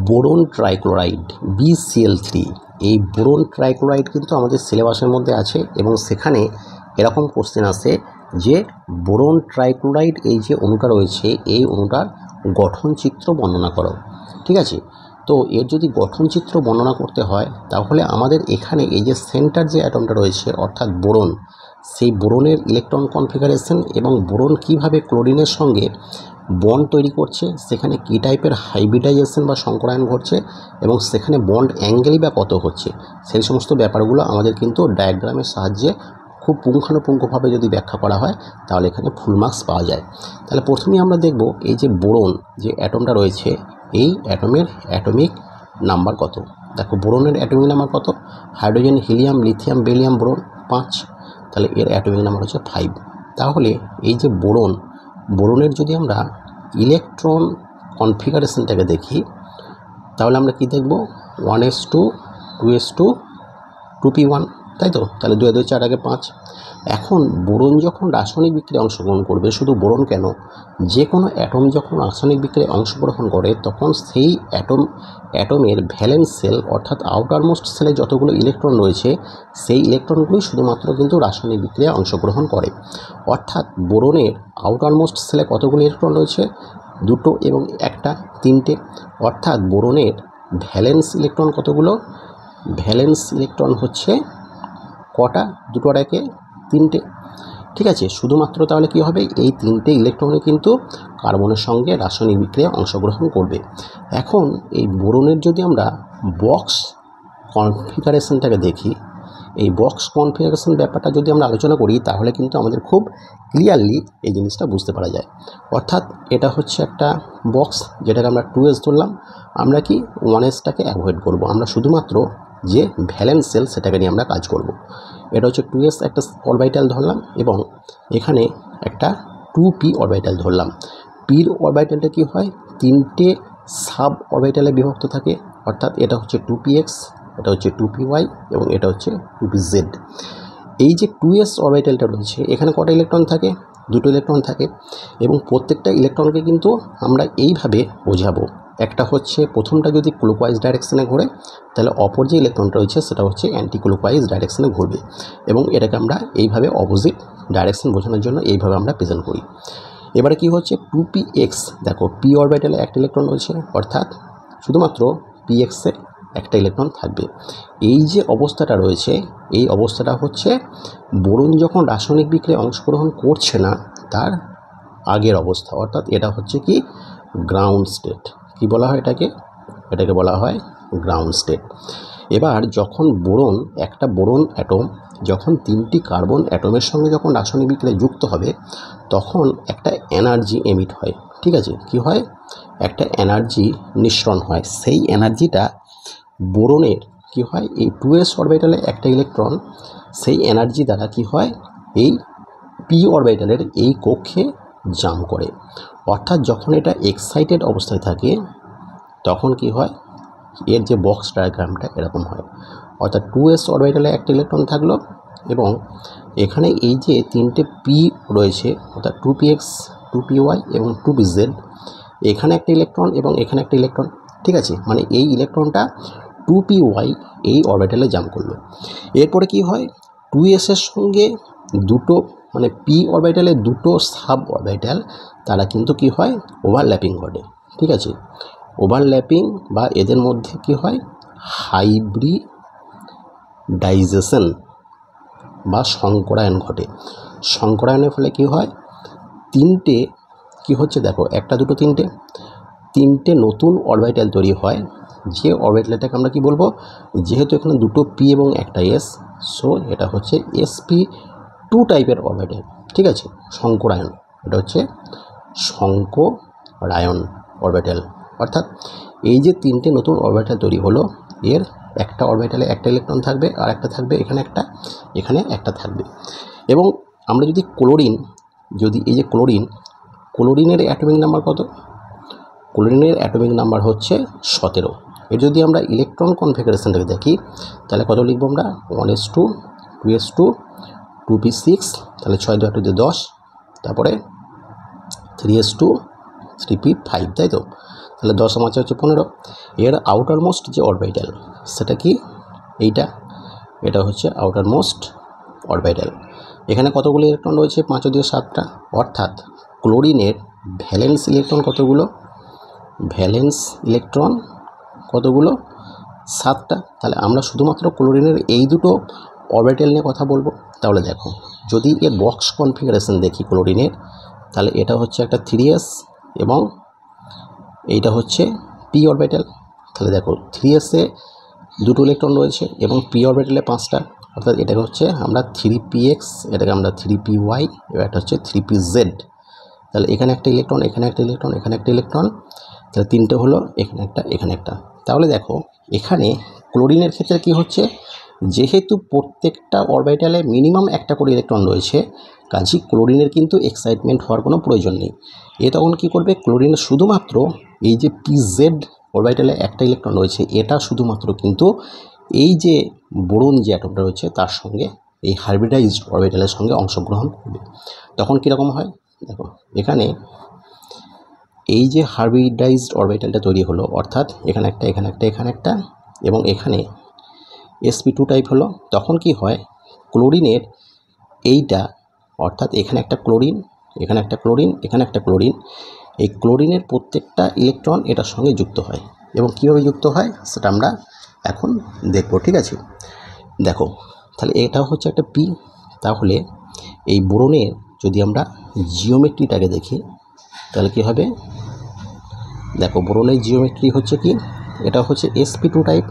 Boron trichloride BCl3। এই boron trichloride কিন্তু আমাদের সিলেবাসের মধ্যে আছে এবং সেখানে এরকম কোশ্চেন আসে যে বোরন ট্রাইক্লোরাইড এই যে অণুটা রয়েছে এই অণুটার গঠন চিত্র বর্ণনা করো। ঠিক আছে, তো এর যদি গঠন চিত্র বর্ণনা করতে হয় তাহলে আমাদের এখানে এই যে সেন্টার যে অ্যাটমটা রয়েছে অর্থাৎ বোরন, সেই বোরনের ইলেকট্রন কনফিগারেশন এবং বোরন কিভাবে ক্লোরিনের সঙ্গে বন্ড তৈরি করছে, সেখানে কী টাইপের হাইব্রিডাইজেশন বা সংকরায়ন ঘটছে এবং সেখানে বন্ড অ্যাঙ্গেলই বা কত হচ্ছে, সেই সমস্ত ব্যাপারগুলো আমাদের কিন্তু ডায়াগ্রামের সাহায্যে খুব পুঙ্খানুপুঙ্খভাবে যদি ব্যাখ্যা করা হয় তাহলে এখানে ফুল মার্কস পাওয়া যায়। তাহলে প্রথমেই আমরা দেখব এই যে বোরন যে অ্যাটমটা রয়েছে এই অ্যাটমের অ্যাটমিক নাম্বার কত। দেখো বোরনের অ্যাটমিক নাম্বার কত, hydrogen, helium, lithium, barium, boron 5, তাহলে এর অ্যাটমিক নাম্বার হচ্ছে 5। তাহলে এই যে বোরনের যদি আমরা ইলেকট্রন কনফিগারেশনটাকে দেখি তাহলে আমরা কি দেখব 1s2 2s2 2p1, তাই তো, তাহলে 2 2 4 আগে 5। এখন বোরন যখন রাসায়নিক বিক্রিয়ায় অংশগ্রহণ করবে, শুধু বোরন কেন, যে কোনো অ্যাটম যখন রাসায়নিক বিক্রিয়ায় অংশগ্রহণ করে তখন সেই অ্যাটমের ভ্যালেন্স সেল অর্থাৎ আউটারমোস্ট সেলে যতগুলো ইলেকট্রন রয়েছে সেই ইলেকট্রনগুলোই শুধুমাত্র কিন্তু রাসায়নিক বিক্রিয়ায় অংশগ্রহণ করে। অর্থাৎ বোরনের আউটারমোস্ট সেলে কতগুলো ইলেকট্রন রয়েছে, 2 এবং 1, 3টে। অর্থাৎ বোরনের ভ্যালেন্স ইলেকট্রন কতগুলো, ভ্যালেন্স ইলেকট্রন হচ্ছে কটা, 2 আর 1 3টে। ঠিক আছে, শুধুমাত্র তাহলে কি হবে, এই 3টে ইলেকট্রনে কিন্তু কার্বনের সঙ্গে রাসায়নিক বিক্রিয়ায় অংশগ্রহণ করবে। এখন এই বোরনের যদি আমরা বক্স কনফিগারেশনটাকে দেখি, এই বক্স কনফিগারেশন ব্যাপারটা যদি আমরা আলোচনা করি তাহলে কিন্তু আমাদের খুব ক্লিয়ারলি এই জিনিসটা বুঝতে পারা যায়। অর্থাৎ এটা হচ্ছে একটা বক্স যেটাকে আমরা 2s ধরলাম, আমরা কি 1sটাকে অ্যাভয়েড করব, আমরা শুধুমাত্র যে ভ্যালেন্স সেল সেটাকে নিয়ে আমরা কাজ করব। এটা হচ্ছে 2s একটা অরবিটাল ধরলাম এবং এখানে একটা 2p অরবিটাল ধরলাম। পির অরবিটালটা কি হয়, 3টে সাব অরবিটালে বিভক্ত থাকে, অর্থাৎ এটা হচ্ছে 2px, এটা হচ্ছে 2py এবং এটা হচ্ছে 2pz। এই যে 2s অরবিটালটা রয়েছে এখানে কটা ইলেকট্রন থাকে, 2টো ইলেকট্রন থাকে এবং প্রত্যেকটা ইলেকট্রনকে কিন্তু আমরা এইভাবে বোঝাবো। একটা হচ্ছে প্রথমটা যদি ক্লকওয়াইজ ডাইরেকশানে ঘোরে তাহলে অপর যে ইলেকট্রনটা রয়েছে সেটা হচ্ছে অ্যান্টি ক্লকওয়াইজ ডাইরেকশানে ঘুরবে এবং এটাকে আমরা এইভাবে অপোজিট ডাইরেকশন বোঝানোর জন্য এইভাবে আমরা প্রেজেন্ট করি। এবারে কি হচ্ছে 2px, দেখো পি অরবিটালে একটা ইলেকট্রন রয়েছে অর্থাৎ শুধুমাত্র px-এ একটা ইলেকট্রন থাকবে। এই যে অবস্থাটা রয়েছে এই অবস্থাটা হচ্ছে বোরন যখন রাসায়নিক বিক্রিয়ায় অংশগ্রহণ করছে না তার আগের অবস্থা, অর্থাৎ এটা হচ্ছে কি গ্রাউন্ড স্টেট। কি বলা হয় এটাকে বলা হয় গ্রাউন্ড স্টেট। এবার যখন একটা বোরন অ্যাটম যখন 3টি কার্বন অ্যাটমের সঙ্গে যখন রাসায়নিক বিক্রিয়ায় যুক্ত হবে তখন একটা এনার্জি এমিট হয়। ঠিক আছে, কি হয়, একটা এনার্জি নিঃসরণ হয়। সেই এনার্জিটা বোরনের কি হয়, এই 2s অরবিটালে একটা ইলেকট্রন সেই এনার্জি দ্বারা কি হয়, এই পি অরবিটালের এই কক্ষে জাম্প করে। অর্থাৎ যখন এটা এক্সাইটেড অবস্থায় থাকে তখন কি হয়, এর যে বক্স ডায়াগ্রামটা এরকম হয়। অর্থাৎ 2s অরবিটালে একটা ইলেকট্রন থাকলো এবং এখানে এই যে 3টে পি রয়েছে অর্থাৎ 2px 2py এবং 2pz, এখানে একটা ইলেকট্রন এবং এখানে একটা ইলেকট্রন। ঠিক আছে, মানে এই ইলেকট্রনটা 2py এই অরবিটালে জাম্প করলো। এরপরে কি হয়, 2s-এর সঙ্গে দুটো মানে পি অরবিটালে দুটো সাব অরবিটাল তারা কিন্তু কি হয় ওভারল্যাপিং ঘটে। ঠিক আছে, ওভারল্যাপিং বা এদের মধ্যে কি হয় হাইব্রিডাইজেশন বা সংকরায়ন ঘটে। সংকরায়নের ফলে কি হয়, 3টে কি হচ্ছে দেখো, 1 2 3টে নতুন অরবিটাল তৈরি হয়। যে অরবিটালটাকে আমরা কি বলবো, যেহেতু এখানে 2টো পি এবং একটা এস, সো এটা হচ্ছে sp2 টাইপের অরবিটাল। ঠিক আছে, সংকরায়ন, এটা হচ্ছে সংকরায়ন অরবিটাল। অর্থাৎ এই যে 3টে নতুন অরবিটাল তৈরি হলো এর একটা অরবিটালে একটা ইলেকট্রন থাকবে আর একটা থাকবে এখানে একটা থাকবে। এবং আমরা যদি এই যে ক্লোরিনের অ্যাটমিক নাম্বার কত, ক্লোরিনের অ্যাটমিক নাম্বার হচ্ছে 17। এর যদি আমরা ইলেকট্রন কনফিগারেশনটাকে দেখি তাহলে কত লিখবো আমরা, 1s2 2s2 2p6, তাহলে 6 2 8 10, তারপরে 3s2 3p5, তাই তো। তাহলে 10 মাঝে হচ্ছে 15। এর আউটার মোস্ট যে অরবিটাল সেটা কি, এটা হচ্ছে আউটার মোস্ট অরবিটাল। এখানে কতগুলো ইলেকট্রন রয়েছে, 5 ও 2 7টা, অর্থাৎ ক্লোরিনের ভ্যালেন্স ইলেকট্রন কতগুলো, ভ্যালেন্স ইলেকট্রন কতগুলো, 7টা। তাহলে আমরা শুধুমাত্র ক্লোরিনের এই দুটো অরবিটাল নিয়ে কথা বলবো। তাহলে দেখো, যদি এর বক্স কনফিগারেশন দেখি ক্লোরিনের, তাহলে এটা হচ্ছে একটা 3s এবং এইটা হচ্ছে পি অরবিটাল। তাহলে দেখো 3s-এ দুটো ইলেকট্রন রয়েছে এবং পি অরবিটালে 5টা, অর্থাৎ এটাকে হচ্ছে আমরা 3px, এটাকে আমরা 3py, এবার এটা হচ্ছে 3pz। তাহলে এখানে একটা ইলেকট্রন, এখানে একটা ইলেকট্রন, এখানে একটা ইলেকট্রন, তাহলে 3টে হলো, এখানে একটা, এখানে একটা। তাহলে দেখো এখানে ক্লোরিনের ক্ষেত্রে কি হচ্ছে, যেহেতু প্রত্যেকটা অরবিটালে মিনিমাম একটা করে ইলেকট্রন রয়েছে, কাজেই ক্লোরিনের কিন্তু এক্সাইটমেন্ট হওয়ার কোনো প্রয়োজন নেই। এ তখন কী করবে, ক্লোরিনের শুধুমাত্র এই যে পিজেড অরবিটালে একটা ইলেকট্রন রয়েছে, এটা শুধুমাত্র কিন্তু এই যে বোরন যে অ্যাটমটা রয়েছে তার সঙ্গে এই হাইব্রিডাইজড অরবিটালের সঙ্গে অংশগ্রহণ করবে। তখন কীরকম হয়, দেখো এখানে এই যে হাইব্রিডাইজড অরবিটালটা তৈরি হলো, অর্থাৎ এখানে একটা, এখানে একটা, এখানে একটা এবং এখানে sp2 টাইপ হলো, তখন কি হয়, ক্লোরিনের এইটা, অর্থাৎ এখানে একটা ক্লোরিন, এখানে একটা ক্লোরিন, এখানে একটা ক্লোরিন, এই ক্লোরিনের প্রত্যেকটা ইলেকট্রন এটার সঙ্গে যুক্ত হয়। এবং কীভাবে যুক্ত হয় সেটা আমরা এখন দেখব, ঠিক আছে। দেখো তাহলে এটা হচ্ছে একটা পি। তাহলে এই বোরনের যদি আমরা জিওমেট্রিটাকে দেখি তাহলে কী হবে, দেখো বোরনের জিওমেট্রি হচ্ছে কি, এটা হচ্ছে sp2 টাইপ,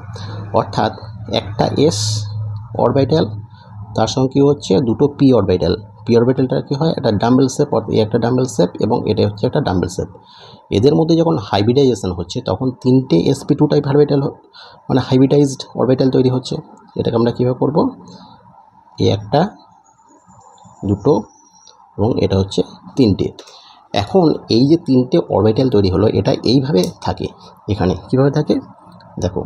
অর্থাৎ একটা s অরবিটাল, তার সঙ্গে কী হচ্ছে দুটো পি অরবিটাল। পি অরবিটালটা কী হয়, এটা ডাম্বেল শেপ, একটা ডাম্বেল শেপ এবং এটা হচ্ছে একটা ডাম্বেল শেপ। এদের মধ্যে যখন হাইব্রিডাইজেশন হচ্ছে তখন 3টে sp2 টাইপ অরবিটাল, মানে হাইব্রিডাইজড অরবিটাল তৈরি হচ্ছে। এটাকে আমরা কীভাবে করব, একটা, দুটো এবং এটা হচ্ছে 3টে। এখন এই যে 3টে অরবিটাল তৈরি হলো, এটা এইভাবে থাকে। এখানে কিভাবে থাকে দেখো,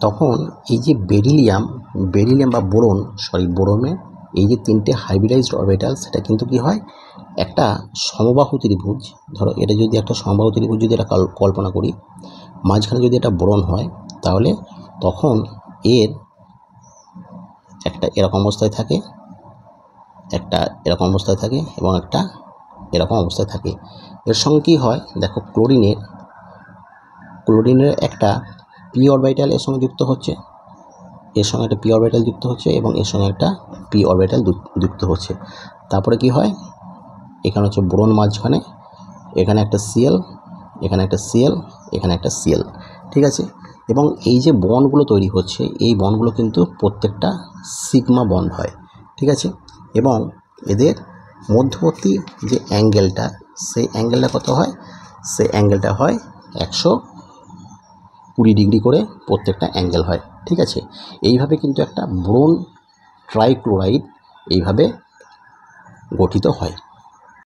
তখন এই যে বেরিলিয়াম বা বোরনে এই যে 3টে হাইব্রিডাইজড অরবিটাল, সেটা কিন্তু কি হয়, একটা সমবাহু ত্রিভুজ। ধরো এটা যদি একটা সমবাহু ত্রিভুজ যদি এটা কল্পনা করি, মাঝখানে যদি এটা বোরন হয়, তাহলে তখন এর একটা এরকম অবস্থায় থাকে, একটা এরকম অবস্থায় থাকে এবং একটা এরকম অবস্থায় থাকে। এর সঙ্গে কী হয় দেখো, ক্লোরিনের একটা পি অরবিটাল এর সঙ্গে যুক্ত হচ্ছে, এর সঙ্গে একটা পি অরবিটাল যুক্ত হচ্ছে এবং এর সঙ্গে একটা পি অরবিটাল যুক্ত হচ্ছে। তারপরে কি হয়, এখানে হচ্ছে বোরন মাঝখানে, এখানে একটা সিএল, এখানে একটা সিএল, এখানে একটা সিএল, ঠিক আছে। এবং এই যে বন্ডগুলো তৈরি হচ্ছে, এই বন্ডগুলো কিন্তু প্রত্যেকটা সিগমা বন্ড হয়, ঠিক আছে। এবং এদের মধ্যবর্তী যে অ্যাঙ্গেলটা, সেই অ্যাঙ্গেলটা কত হয়, সেই অ্যাঙ্গেলটা হয় 120 ডিগ্রি করে প্রত্যেকটা অ্যাঙ্গেল হয়, ঠিক আছে। এইভাবে কিন্তু একটা বোরন ট্রাইক্লোরাইড এইভাবে গঠিত হয়।